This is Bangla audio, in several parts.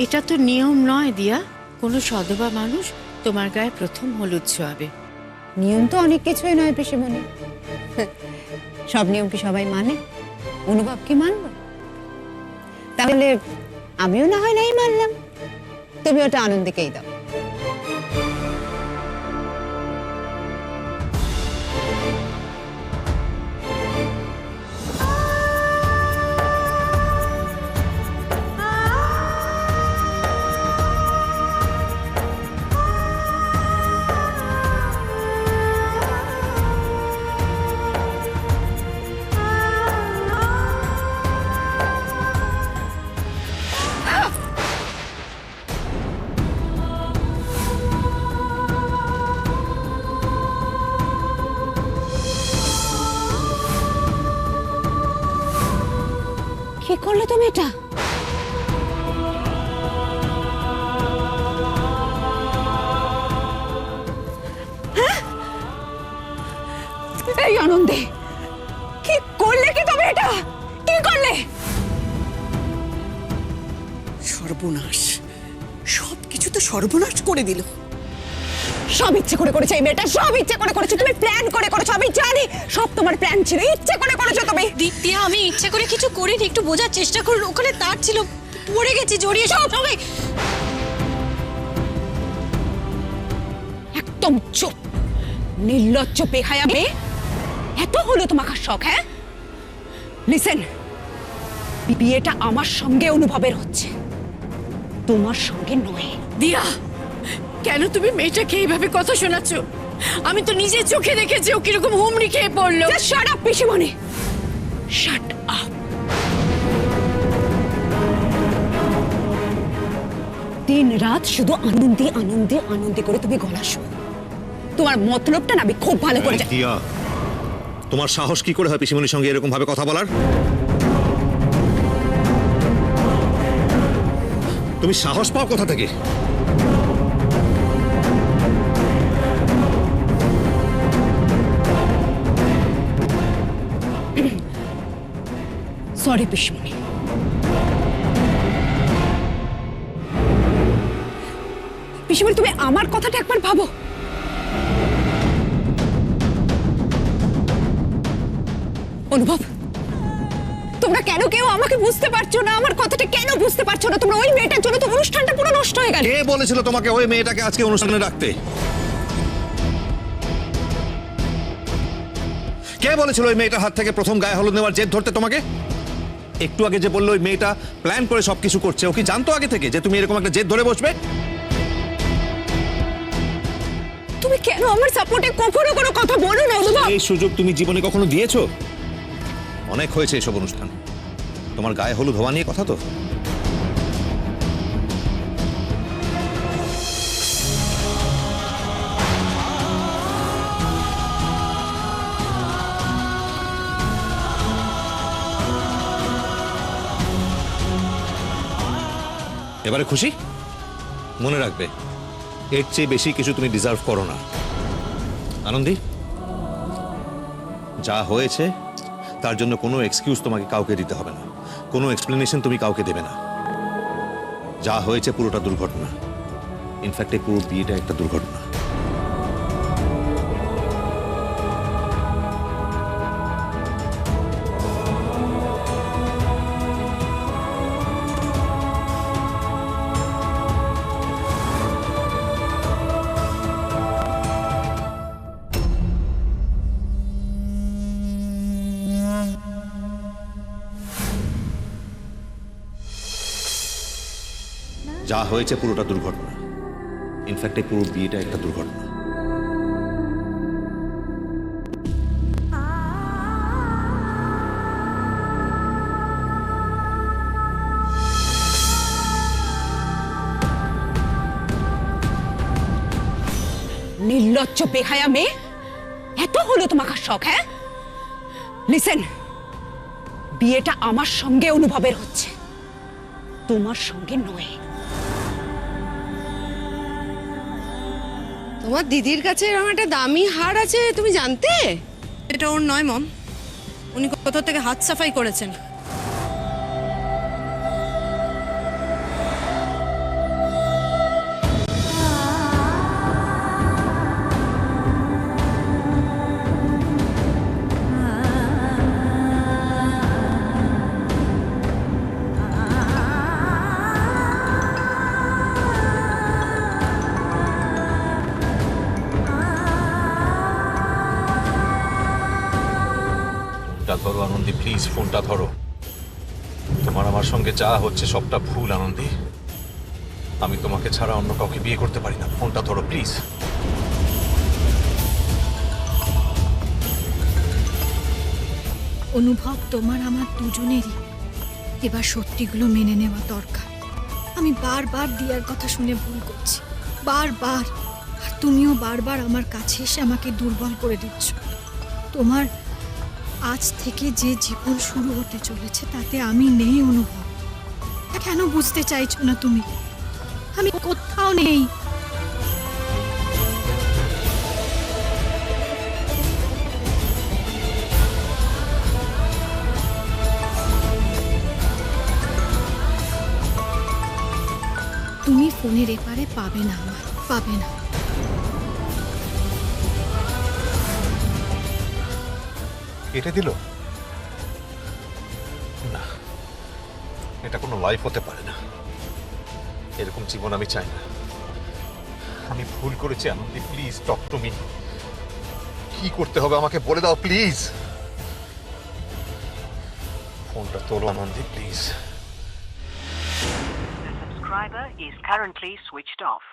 এটা তো নিয়ম নয় দিয়া। কোনো সধবা মানুষ তোমার গায়ে প্রথম হলুদ ছোঁয়াবে। নিয়ম তো অনেক কিছুই নয় পিসিমণি। সব নিয়ম কি সবাই মানে? অনুভব কি মানব? তাহলে আমিও না হয় নাই মানলাম, তুমি ওটা আনন্দকেই দাও। কি করলে তুমি এটা? এই আনন্দে কি করলে কি তুমি এটা? কি করলে? সর্বনাশ, সবকিছু তো সর্বনাশ করে দিল। সব ইচ্ছে করে করেছে এই মেয়েটা, সব ইচ্ছে করে করেছে। তুমি প্ল্যান করে করেছো, আমি জানি সব তোমার প্ল্যান ছিল। ইচ্ছে করে করেছো তুমি। দিয়া, আমি ইচ্ছে করে কিছু করিনি, একটু বোঝার চেষ্টা করুন। ওখানে তার ছিল, পড়ে গেছি জড়িয়ে। সবাই একদম চুপ, নির্লজ্জ বেহায়া মেয়ে। এত হলো তোমার শখ? হ্যাঁ, লিসেন, বিয়েটা আমার সঙ্গে অনুভবের হচ্ছে, তোমার সঙ্গে নয়। দিয়া, কেন তুমি মেয়েটাকে এইভাবে কথা শোনাচ্ছ? আমি তো নিজে চোখে দেখেছি ও কিরকম হুমড়ি খেয়ে পড়লো। শাট আপ পিসিমণি, শাট আপ। দিন রাত শুধু আনন্দে আনন্দে আনন্দে করে তুমি গলা শো। তোমার মতলবটা না আমি খুব ভালো করে জানি। দিয়া, তোমার সাহস কি করে হয় পিসিমণির সঙ্গে এরকম ভাবে কথা বলার? তুমি সাহস পাও কোথা থেকে? সরি পিসিমণি। পিসিমণি, তুমি আমার কথাটা একবার ভাবো। অনুভব, তোমরা কেন কেউ আমাকে বুঝতে পারছো না? আমার কথাটা কেন বুঝতে পারছো না তোমরা? ওই মেয়েটার জন্য তো অনুষ্ঠানটা পুরো নষ্ট হয়ে গেল। কে বলেছিল তোমাকে ওই মেয়েটাকে আজকে অনুষ্ঠানে রাখতে? কে বলেছিল ওই মেয়েটার হাত থেকে প্রথম গায়ে হলুদ নেওয়ার জেদ ধরতে তোমাকে? একটু আগে যে বললো ওই মেয়েটা প্ল্যান করে সবকিছু করছে, ও কি জানতো আগে থেকে যে তুমি এরকম একটা জেদ ধরে বসবে? তুমি কেন আমার সাপোর্টে কখনো কোনো কথা বলো না অনুভব? এই সুযোগ তুমি জীবনে কখনো দিয়েছো? অনেক হয়েছে এসব অনুষ্ঠান। তোমার গায়ে হলুদ হওয়া নিয়ে কথা তো। এবারে খুশি? মনে রাখবে, এর চেয়ে বেশি কিছু তুমি ডিজার্ভ করো না। আনন্দী, যা হয়েছে তার জন্য কোনো এক্সকিউজ তোমাকে কাউকে দিতে হবে না, কোনো এক্সপ্লেনেশন তুমি কাউকে দেবে না। যা হয়েছে পুরোটা দুর্ঘটনা। ইনফ্যাক্ট এই পুরো বিয়েটা একটা দুর্ঘটনা। যা হয়েছে পুরোটা দুর্ঘটনা। ইনফ্যাক্ট এই পুরো বিয়েটা একটা দুর্ঘটনা। নির্লজ্জ বেহায়া মেয়ে, এত হলো তোমার শখ? হ্যাঁ, লিসেন, বিয়েটা আমার সঙ্গে অনুভবের হচ্ছে, তোমার সঙ্গে নয়। তোমার দিদির কাছে এরকম একটা দামি হার আছে, তুমি জানতে? এটা ওর নয় মম, উনি কোথা থেকে হাত সাফাই করেছেন। ফোনটা ধরো আনন্দী, প্লিজ ফোনটা ধরো। তোমার আমার সঙ্গে যা হচ্ছে সবটা ভুল আনন্দী। আমি তোমাকে ছাড়া অন্য কাউকে বিয়ে করতে পারি না। ফোনটা ধরো প্লিজ। অনুভব, তোমার আমার দুজনেরই এবার সত্যিগুলো মেনে নেওয়া দরকার। আমি বারবার দিয়ার কথা শুনে ভুল করছি, বারবার। আর তুমিও বারবার আমার কাছে এসে আমাকে দুর্বল করে দিচ্ছ। তোমার আজ থেকে যে জীবন শুরু হতে চলেছে তাতে আমি নেই অনুভব। তা কেন বুঝতে চাইছো না তুমি? আমি কোথাও নেই। তুমি ফোনের এপারে পাবে না, আমার পাবে না। কেটে দিল না, এটা কোনো লাইফ হতে পারে না। এরকম জীবন আমি চাই না। আমি ভুল করেছি Anandi, please talk to me. কি করতে হবে আমাকে বলে দাও প্লিজ। ফোনটা তোলো Anandi, please. The subscriber is currently switched off.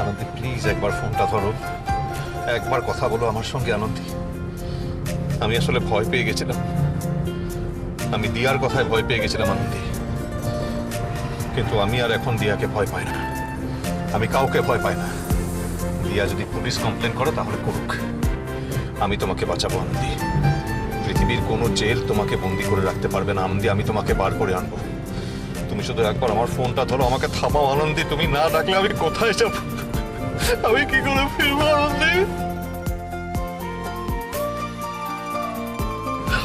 Anandi please একবার ফোনটা ধরো, একবার কথা বলো আমার সঙ্গে আনন্দী। আমি আসলে ভয় পেয়ে গেছিলাম, আমি দিয়ার কথায় ভয় পেয়ে গেছিলাম আনন্দী। কিন্তু আমি আর এখন দিয়াকে ভয় পাই না, আমি কাউকে ভয় পাই না। দিয়া যদি পুলিশ কমপ্লেন করে তাহলে করুক, আমি তোমাকে বাঁচাবো আনন্দী। পৃথিবীর কোনো জেল তোমাকে বন্দি করে রাখতে পারবে না আনন্দী, আমি তোমাকে বার করে আনবো। তুমি শুধু একবার আমার ফোনটা ধরো, আমাকে থামাও আনন্দী। তুমি না ডাকলে আমি কোথায় যাব, আমি কি করে ফিরবো আনন্দী?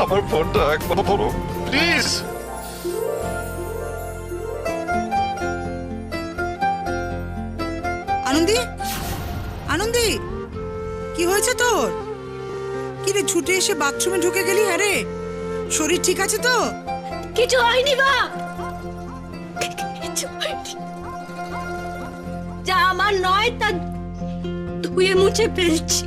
আমার ফোনটা একবার ধরো প্লিজ। আনন্দী, আনন্দী, কি হয়েছে তোর? কি রে, ছুটে এসে বাথরুমে ঢুকে গেলি? আরে শরীর ঠিক আছে তো? কিছু হয়নি মা, কিছু হয়নি। যা আমার নয় তা ধুয়ে মুছে ফেলছি।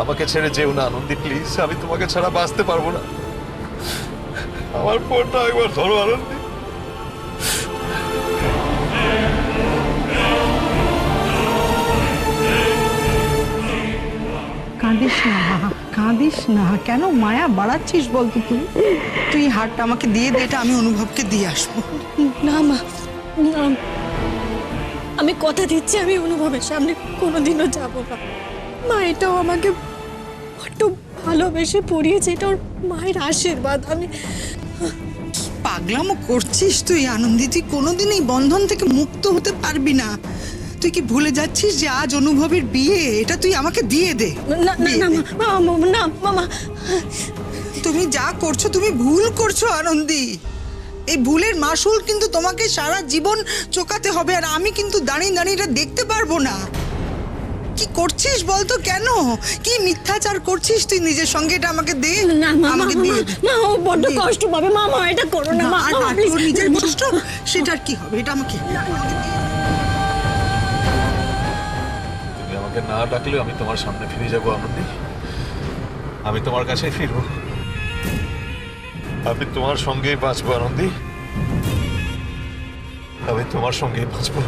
আমাকে ছেড়ে যেও না আনন্দী প্লিজ, আমি তোমাকে ছাড়া বাঁচতে পারবো না। আমার ফোনটা একবার ধরো আনন্দী। কাঁদিস না, কাঁদিস না। কেন মায়া বাড়াচ্ছিস বলতো? তুই হারটা আমাকে দিয়ে দে, এটা আমি অনুভবকে দিয়ে আসবো। না মা, না, আমি কথা দিচ্ছি আমি অনুভবের সামনে কোনোদিনও যাব না। মা এটাও আমাকে বড্ড ভালোবেসে পড়িয়েছে, এটা ওর মায়ের আশীর্বাদ। আমি পাগলামো করছিস তুই আনন্দী, তুই কোনোদিন এই বন্ধন থেকে মুক্ত হতে পারবি না। তুই কি ভুলে যাচ্ছিস যে আজ অনুভবের বিয়ে? এটা তুই আমাকে দিয়ে দে। না না না না মামা, তুমি যা করছো তুমি ভুল করছো আনন্দী। এই ভুলের মাসুল কিন্তু তোমাকে সারা জীবন চোকাতে হবে, আর আমি কিন্তু দাঁড়িয়ে দাঁড়িয়ে এটা দেখতে পারবো না। কি করছিস বলতো? কেন কি মিথ্যাচার করছিস তুই নিজের সঙ্গে? এটা আমাকে দে, না আমাকে দিয়ে দে। মা ও বড্ড কষ্ট পাবে, মামা এটা করো না মা। আর তোর নিজের কষ্ট সেটার কি হবে? এটা আমাকে দিয়ে দে। তুমি আমাকে না ডাকলেও আমি তোমার সামনে ফিরে যাবো আনন্দী। আমি তোমার কাছে ফিরবো, আমি তোমার সঙ্গেই বাঁচবো আনন্দী, আমি তোমার সঙ্গেই বাঁচবো।